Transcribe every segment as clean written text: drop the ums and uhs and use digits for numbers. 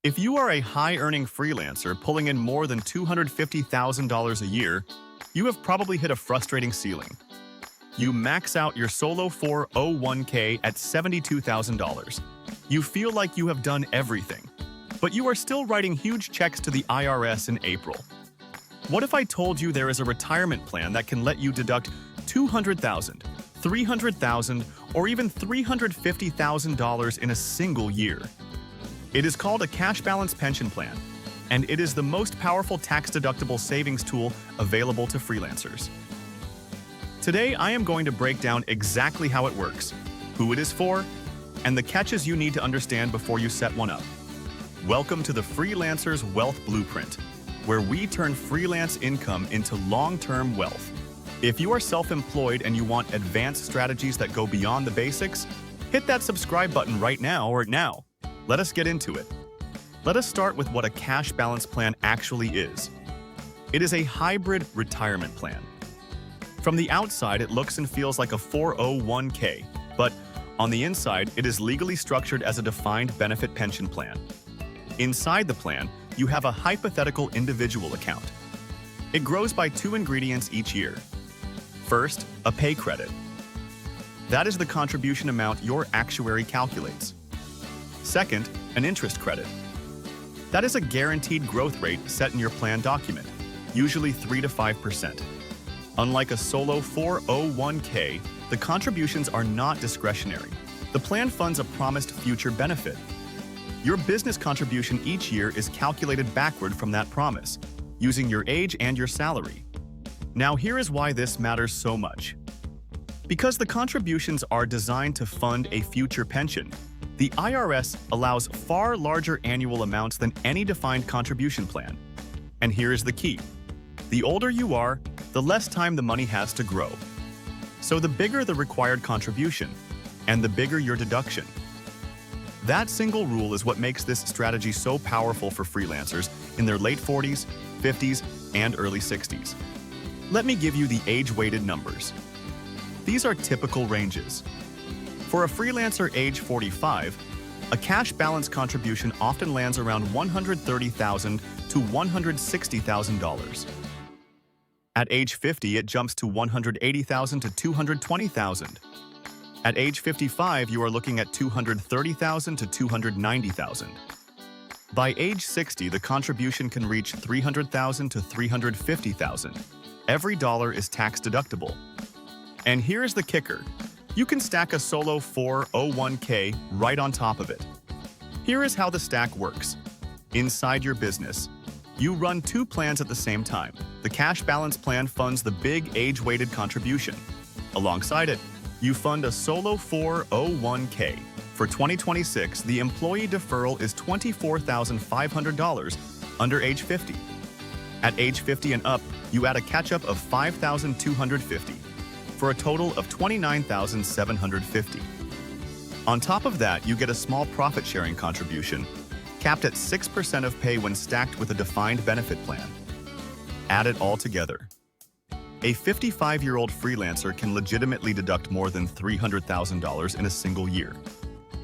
If you are a high-earning freelancer pulling in more than $250,000 a year, you have probably hit a frustrating ceiling. You max out your solo 401k at $72,000. You feel like you have done everything, but you are still writing huge checks to the IRS in April. What if I told you there is a retirement plan that can let you deduct $200,000, $300,000, or even $350,000 in a single year? It is called a cash balance pension plan, and it is the most powerful tax-deductible savings tool available to freelancers. Today, I am going to break down exactly how it works, who it is for, and the catches you need to understand before you set one up. Welcome to the Freelancers Wealth Blueprint, where we turn freelance income into long-term wealth. If you are self-employed and you want advanced strategies that go beyond the basics, hit that subscribe button right now or now. Let us get into it. Let us start with what a cash balance plan actually is. It is a hybrid retirement plan. From the outside, it looks and feels like a 401k, but on the inside, it is legally structured as a defined benefit pension plan. Inside the plan, you have a hypothetical individual account. It grows by two ingredients each year. First, a pay credit. That is the contribution amount your actuary calculates. Second, an interest credit. That is a guaranteed growth rate set in your plan document, usually 3 to 5%. Unlike a solo 401k, the contributions are not discretionary. The plan funds a promised future benefit. Your business contribution each year is calculated backward from that promise, using your age and your salary. Now here is why this matters so much. Because the contributions are designed to fund a future pension, the IRS allows far larger annual amounts than any defined contribution plan. And here is the key. The older you are, the less time the money has to grow. So the bigger the required contribution, and the bigger your deduction. That single rule is what makes this strategy so powerful for freelancers in their late 40s, 50s, and early 60s. Let me give you the age-weighted numbers. These are typical ranges. For a freelancer age 45, a cash balance contribution often lands around $130,000 to $160,000. At age 50, it jumps to $180,000 to $220,000. At age 55, you are looking at $230,000 to $290,000. By age 60, the contribution can reach $300,000 to $350,000. Every dollar is tax deductible. And here's the kicker. You can stack a solo 401k right on top of it. Here is how the stack works. Inside your business, you run two plans at the same time. The cash balance plan funds the big age-weighted contribution. Alongside it, you fund a solo 401k. For 2026, the employee deferral is $24,500 under age 50. At age 50 and up, you add a catch-up of $5,250. For a total of $29,750. On top of that, you get a small profit-sharing contribution, capped at 6% of pay when stacked with a defined benefit plan. Add it all together. A 55-year-old freelancer can legitimately deduct more than $300,000 in a single year.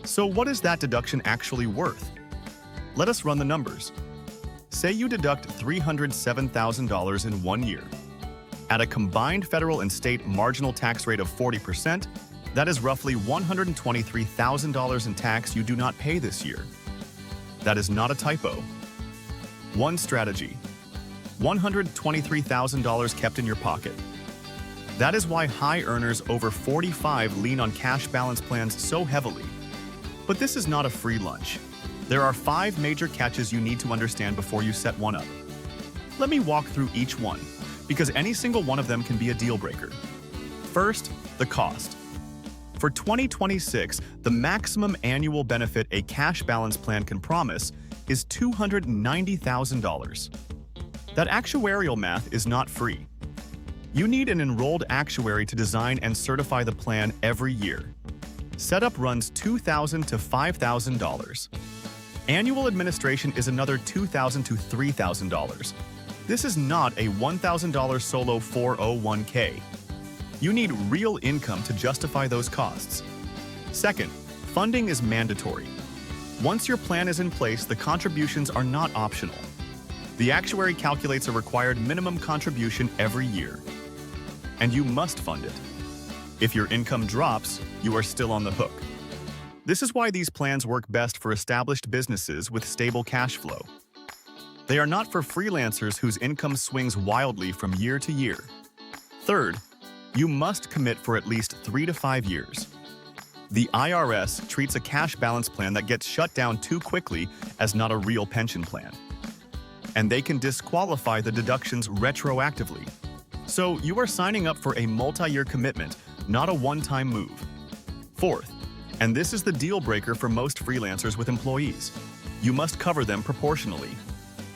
So what is that deduction actually worth? Let us run the numbers. Say you deduct $307,000 in 1 year. At a combined federal and state marginal tax rate of 40%, that is roughly $123,000 in tax you do not pay this year. That is not a typo. One strategy. $123,000 kept in your pocket. That is why high earners over 45 lean on cash balance plans so heavily. But this is not a free lunch. There are 5 major catches you need to understand before you set one up. Let me walk through each one, because any single one of them can be a deal breaker. First, the cost. For 2026, the maximum annual benefit a cash balance plan can promise is $290,000. That actuarial math is not free. You need an enrolled actuary to design and certify the plan every year. Setup runs $2,000 to $5,000. Annual administration is another $2,000 to $3,000. This is not a $1,000 solo 401k. You need real income to justify those costs. Second, funding is mandatory. Once your plan is in place, the contributions are not optional. The actuary calculates a required minimum contribution every year, and you must fund it. If your income drops, you are still on the hook. This is why these plans work best for established businesses with stable cash flow. They are not for freelancers whose income swings wildly from year to year. Third, you must commit for at least 3 to 5 years. The IRS treats a cash balance plan that gets shut down too quickly as not a real pension plan. And they can disqualify the deductions retroactively. So you are signing up for a multi-year commitment, not a one-time move. Fourth, and this is the deal breaker for most freelancers with employees, you must cover them proportionally.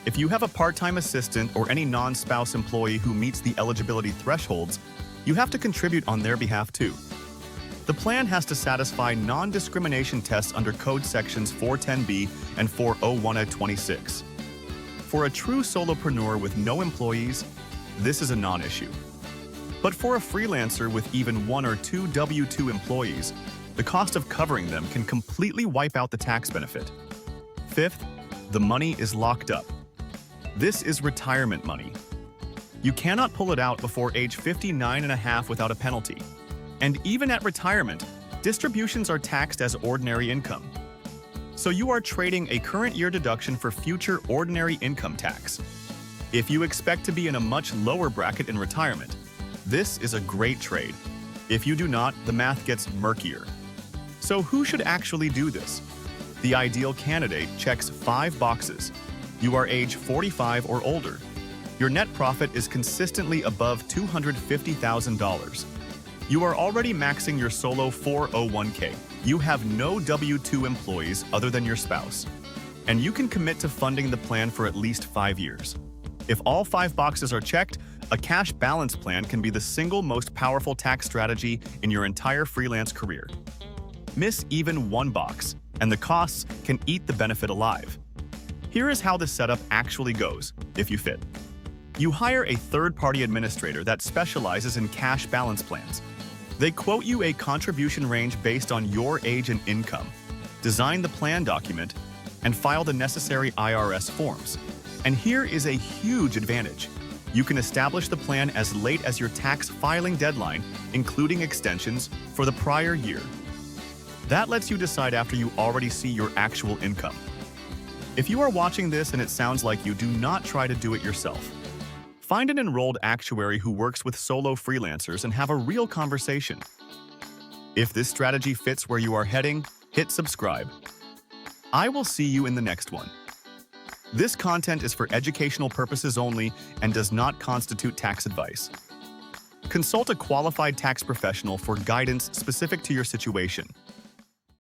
If you have a part-time assistant or any non-spouse employee who meets the eligibility thresholds, you have to contribute on their behalf too. The plan has to satisfy non-discrimination tests under Code Sections 410B and 401A26. For a true solopreneur with no employees, this is a non-issue. But for a freelancer with even 1 or 2 W-2 employees, the cost of covering them can completely wipe out the tax benefit. Fifth, the money is locked up. This is retirement money. You cannot pull it out before age 59.5 without a penalty. And even at retirement, distributions are taxed as ordinary income. So you are trading a current year deduction for future ordinary income tax. If you expect to be in a much lower bracket in retirement, this is a great trade. If you do not, the math gets murkier. So who should actually do this? The ideal candidate checks 5 boxes. You are age 45 or older. Your net profit is consistently above $250,000. You are already maxing your solo 401k. You have no W-2 employees other than your spouse. And you can commit to funding the plan for at least 5 years. If all 5 boxes are checked, a cash balance plan can be the single most powerful tax strategy in your entire freelance career. Miss even one box, and the costs can eat the benefit alive. Here is how the setup actually goes, if you fit. You hire a third-party administrator that specializes in cash balance plans. They quote you a contribution range based on your age and income, design the plan document, and file the necessary IRS forms. And here is a huge advantage. You can establish the plan as late as your tax filing deadline, including extensions, for the prior year. That lets you decide after you already see your actual income. If you are watching this and it sounds like you, do not try to do it yourself. Find an enrolled actuary who works with solo freelancers and have a real conversation. If this strategy fits where you are heading, hit subscribe. I will see you in the next one. This content is for educational purposes only and does not constitute tax advice. Consult a qualified tax professional for guidance specific to your situation.